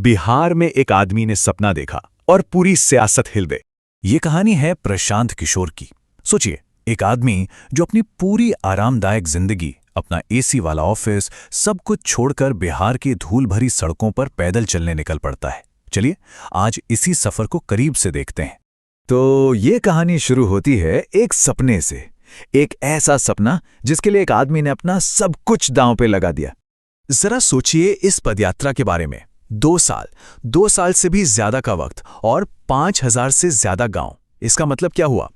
बिहार में एक आदमी ने सपना देखा और पूरी सियासत हिल गई। ये कहानी है प्रशांत किशोर की। सोचिए, एक आदमी जो अपनी पूरी आरामदायक जिंदगी, अपना एसी वाला ऑफिस, सब कुछ छोड़कर बिहार की धूल भरी सड़कों पर पैदल चलने निकल पड़ता है। चलिए आज इसी सफर को करीब से देखते हैं। तो ये कहानी शुरू होती है एक सपने से। एक ऐसा सपना जिसके लिए एक आदमी ने अपना सब कुछ दांव पे लगा दिया। जरा सोचिए इस पदयात्रा के बारे में। 2 साल से भी ज्यादा का वक्त और 5000 से ज्यादा गांव। इसका मतलब क्या हुआ?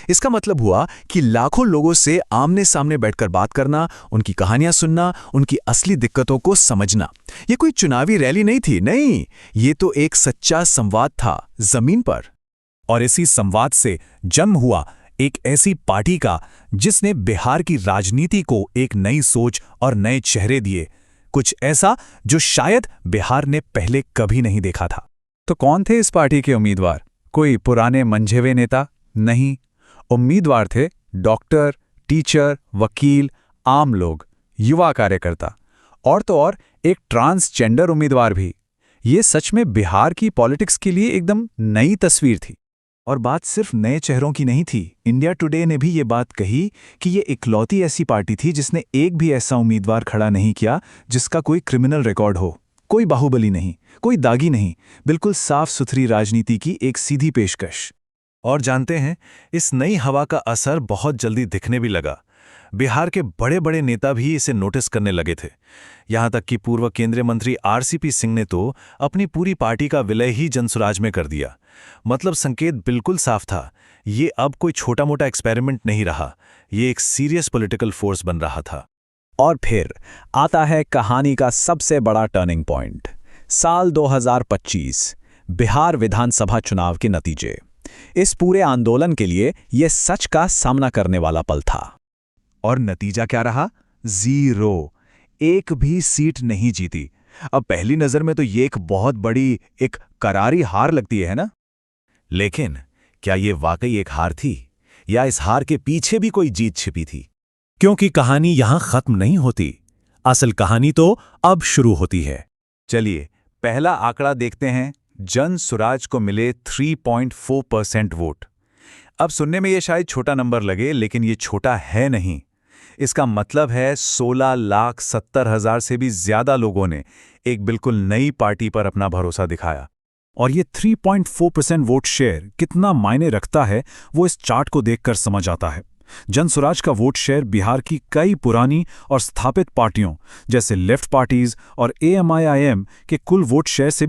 इसका मतलब हुआ कि लाखों लोगों से आमने सामने बैठकर बात करना, उनकी कहानियां सुनना, उनकी असली दिक्कतों को समझना। ये कोई चुनावी रैली नहीं थी, नहीं, ये तो एक सच्चा संवाद था जमीन पर। और इसी संवाद से जन्म हुआ एक ऐसी पार्टी का जिसने बिहार की राजनीति को एक नई सोच और नए चेहरे दिए। कुछ ऐसा जो शायद बिहार ने पहले कभी नहीं देखा था। तो कौन थे इस पार्टी के उम्मीदवार? कोई पुराने मंझेवे नेता नहीं। उम्मीदवार थे डॉक्टर, टीचर, वकील, आम लोग, युवा कार्यकर्ता, और तो और एक ट्रांसजेंडर उम्मीदवार भी। ये सच में बिहार की पॉलिटिक्स के लिए एकदम नई तस्वीर थी। और बात सिर्फ नए चेहरों की नहीं थी। इंडिया टुडे ने भी ये बात कही कि ये इकलौती ऐसी पार्टी थी जिसने एक भी ऐसा उम्मीदवार खड़ा नहीं किया जिसका कोई क्रिमिनल रिकॉर्ड हो, कोई बाहुबली नहीं, कोई दागी नहीं, बिल्कुल साफ सुथरी राजनीति की एक सीधी पेशकश। और जानते हैं, इस नई हवा का असर बहुत जल्दी दिखने भी लगा। बिहार के बड़े बड़े नेता भी इसे नोटिस करने लगे थे। यहां तक कि पूर्व केंद्रीय मंत्री आरसीपी सिंह ने तो अपनी पूरी पार्टी का विलय ही जनसुराज में कर दिया। मतलब संकेत बिल्कुल साफ था, ये अब कोई छोटा मोटा एक्सपेरिमेंट नहीं रहा, ये एक सीरियस पॉलिटिकल फोर्स बन रहा था। और फिर आता है कहानी का सबसे बड़ा टर्निंग पॉइंट। साल 2025, बिहार विधानसभा चुनाव के नतीजे। इस पूरे आंदोलन के लिए यह सच का सामना करने वाला पल था। और नतीजा क्या रहा? 0। एक भी सीट नहीं जीती। अब पहली नजर में तो ये एक बहुत बड़ी, एक करारी हार लगती है ना? लेकिन क्या ये वाकई एक हार थी, या इस हार के पीछे भी कोई जीत छिपी थी? क्योंकि कहानी यहां खत्म नहीं होती। असल कहानी तो अब शुरू होती है। चलिए पहला आंकड़ा देखते हैं। जनसुराज को मिले 3.4% वोट। अब सुनने में ये शायद छोटा नंबर लगे, लेकिन ये छोटा है नहीं। इसका मतलब है 16,70,000 से भी ज्यादा लोगों ने एक बिल्कुल नई पार्टी पर अपना भरोसा दिखाया। और ये 3.4% वोट शेयर कितना मायने रखता है वो इस चार्ट को देखकर समझ आता है। जनसुराज का वोट शेयर बिहार की कई पुरानी और स्थापित पार्टियों जैसे लेफ्ट पार्टीज और एएमआईएम के कुल वोट शेयर से